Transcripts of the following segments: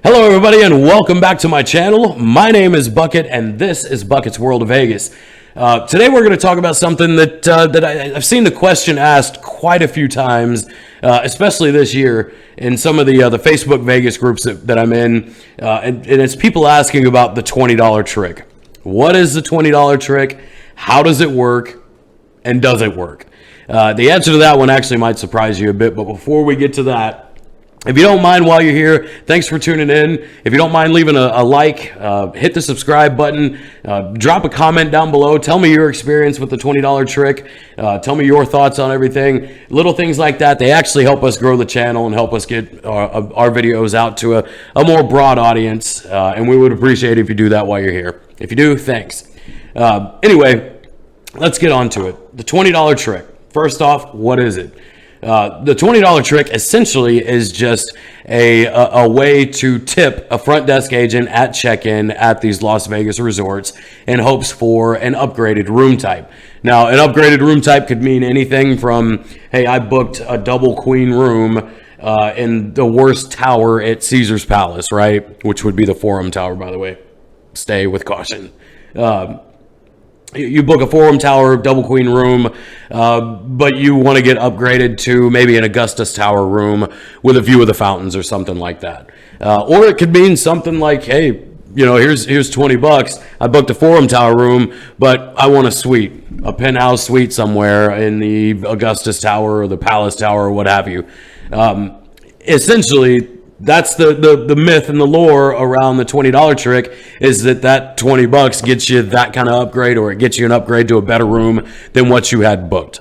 Hello, everybody, and welcome back to my channel. My name is Bucket, and this is Bucket's World of Vegas. Today, we're going to talk about something that I've seen the question asked quite a few times, especially this year in some of the Facebook Vegas groups that I'm in, and it's people asking about the $20 trick. What is the $20 trick? How does it work? And does it work? The answer to that one actually might surprise you a bit, but before we get to that, if you don't mind while you're here, thanks for tuning in. If you don't mind leaving a like, hit the subscribe button, drop a comment down below. Tell me your experience with the $20 trick. Tell me your thoughts on everything. Little things like that, they actually help us grow the channel and help us get our videos out to a more broad audience. And we would appreciate it if you do that while you're here. If you do, thanks. Anyway, let's get on to it. The $20 trick. First off, what is it? The $20 trick essentially is just a way to tip a front desk agent at check-in at these Las Vegas resorts in hopes for an upgraded room type. Now, an upgraded room type could mean anything from, hey, I booked a double queen room in the worst tower at Caesar's Palace, right? Which would be the Forum Tower, by the way. Stay with caution. You book a Forum Tower double queen room, but you want to get upgraded to maybe an Augustus Tower room with a view of the fountains or something like that. Or it could mean something like, hey, you know, here's $20. I booked a Forum Tower room, but I want a suite, a penthouse suite somewhere in the Augustus Tower or the Palace Tower or what have you. Essentially, that's the myth and the lore around the $20 trick, is that $20 gets you that kind of upgrade, or it gets you an upgrade to a better room than what you had booked.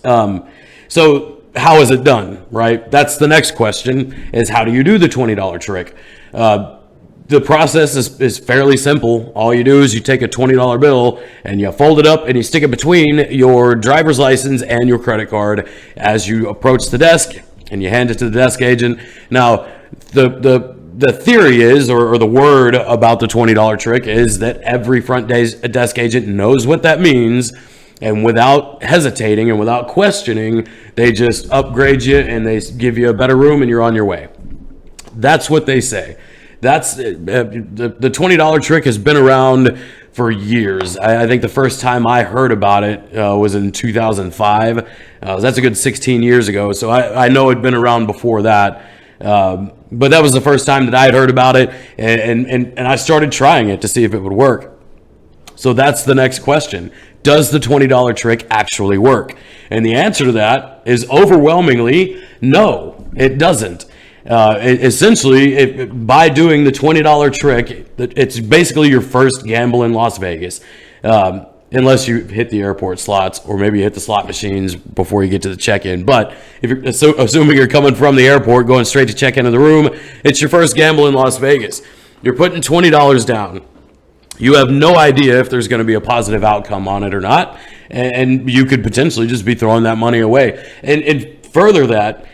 So how is it done, right? That's the next question, is how do you do the $20 trick? The process is fairly simple. All you do is you take a $20 bill and you fold it up and you stick it between your driver's license and your credit card as you approach the desk, and you hand it to the desk agent. Now, the theory is, or the word about the $20 trick is that every front desk agent knows what that means, and without hesitating and without questioning, they just upgrade you and they give you a better room and you're on your way. That's what they say. That's the $20 trick has been around for years. I think the first time I heard about it was in 2005. That's a good 16 years ago. So I know it'd been around before that. But that was the first time that I had heard about it. And I started trying it to see if it would work. So that's the next question. Does the $20 trick actually work? And the answer to that is overwhelmingly no, it doesn't. Essentially, by doing the $20 trick, it's basically your first gamble in Las Vegas, unless you hit the airport slots, or maybe you hit the slot machines before you get to the check-in. But if you're assuming you're coming from the airport, going straight to check into the room, it's your first gamble in Las Vegas. You're putting $20 down. You have no idea if there's going to be a positive outcome on it or not, and you could potentially just be throwing that money away. And further that,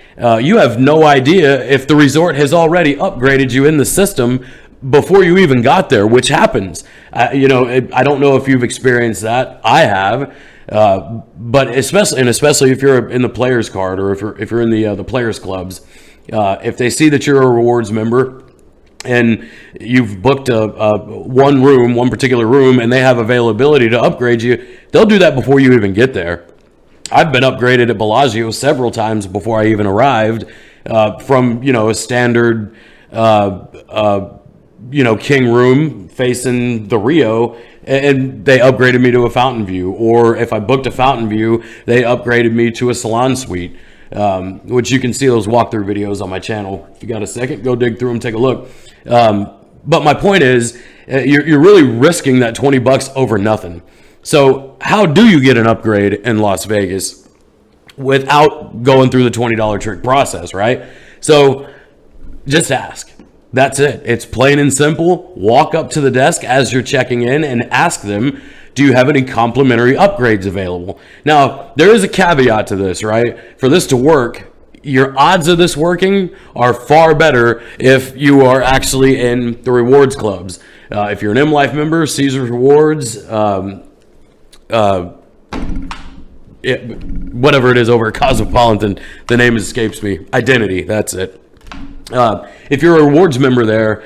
you have no idea if the resort has already upgraded you in the system before you even got there, which happens. I don't know if you've experienced that. I have, but especially if you're in the players card, or if you're in the players clubs, if they see that you're a rewards member and you've booked one particular room, and they have availability to upgrade you, they'll do that before you even get there. I've been upgraded at Bellagio several times before I even arrived, from a standard king room facing the Rio, and they upgraded me to a fountain view. Or if I booked a fountain view, they upgraded me to a salon suite, which you can see those walkthrough videos on my channel. If you got a second, go dig through them, take a look. But my point is, you're really risking that $20 over nothing. So how do you get an upgrade in Las Vegas without going through the $20 trick process, right? So just ask. That's it. It's plain and simple. Walk up to the desk as you're checking in and ask them, do you have any complimentary upgrades available? Now, there is a caveat to this, right? For this to work, your odds of this working are far better if you are actually in the rewards clubs. If you're an M Life member, Caesar's Rewards, whatever it is over at Cosmopolitan, the name escapes me. Identity, that's it. If you're a rewards member there,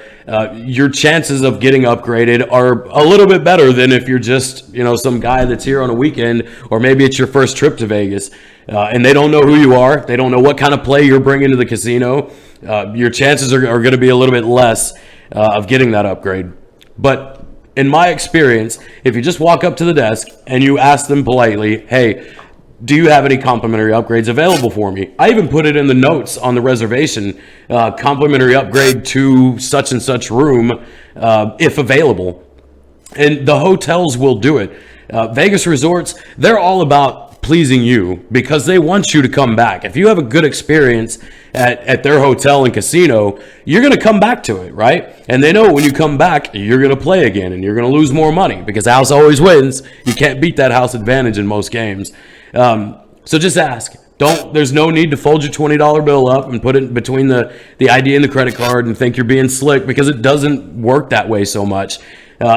your chances of getting upgraded are a little bit better than if you're just, some guy that's here on a weekend, or maybe it's your first trip to Vegas, and they don't know who you are. They don't know what kind of play you're bringing to the casino. Your chances are going to be a little bit less of getting that upgrade. But in my experience, if you just walk up to the desk and you ask them politely, hey, do you have any complimentary upgrades available for me? I even put it in the notes on the reservation, complimentary upgrade to such and such room, if available. And the hotels will do it. Vegas resorts, they're all about pleasing you because they want you to come back. If you have a good experience at their hotel and casino, you're going to come back to it, right? And they know when you come back, you're going to play again and you're going to lose more money because house always wins. You can't beat that house advantage in most games. So just ask. There's no need to fold your $20 bill up and put it between the ID and the credit card and think you're being slick, because it doesn't work that way so much.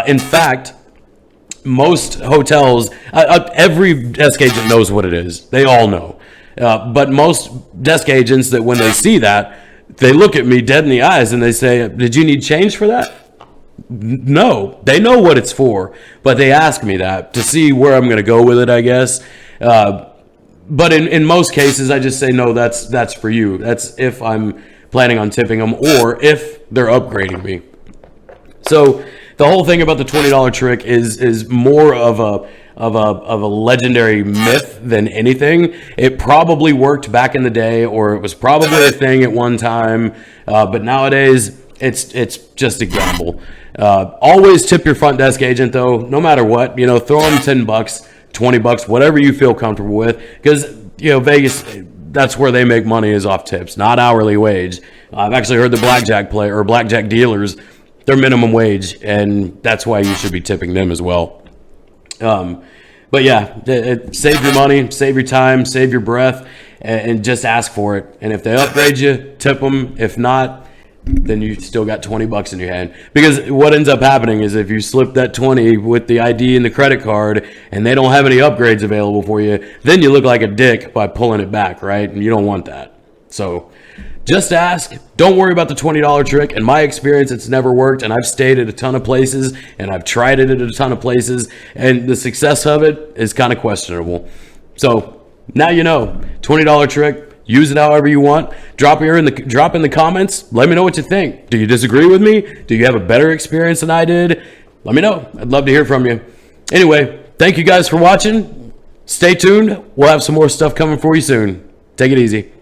In fact, most hotels, every desk agent knows what it is. They all know. But most desk agents, that when they see that, they look at me dead in the eyes and they say, did you need change for that? No, they know what it's for, but they ask me that to see where I'm going to go with it, I guess. But in most cases, I just say, no, that's for you. That's if I'm planning on tipping them or if they're upgrading me. So the whole thing about the $20 trick is more of a legendary myth than anything. It probably worked back in the day, or it was probably a thing at one time. But nowadays, it's just a gamble. Always tip your front desk agent, though, no matter what. Throw them $10, $20, whatever you feel comfortable with, because Vegas, that's where they make money, is off tips, not hourly wage. I've actually heard the blackjack dealers, they're minimum wage, and that's why you should be tipping them as well. But yeah, save your money, save your time, save your breath, and just ask for it. And if they upgrade you, tip them. If not, then you still got $20 in your hand. Because what ends up happening is if you slip that 20 with the ID and the credit card and they don't have any upgrades available for you, then you look like a dick by pulling it back, right? And you don't want that. So just ask. Don't worry about the $20 trick. In my experience, it's never worked, and I've stayed at a ton of places and I've tried it at a ton of places, and the success of it is kind of questionable. So now you know, $20 trick. Use it however you want. Drop in the comments. Let me know what you think. Do you disagree with me? Do you have a better experience than I did? Let me know. I'd love to hear from you. Anyway, thank you guys for watching. Stay tuned. We'll have some more stuff coming for you soon. Take it easy.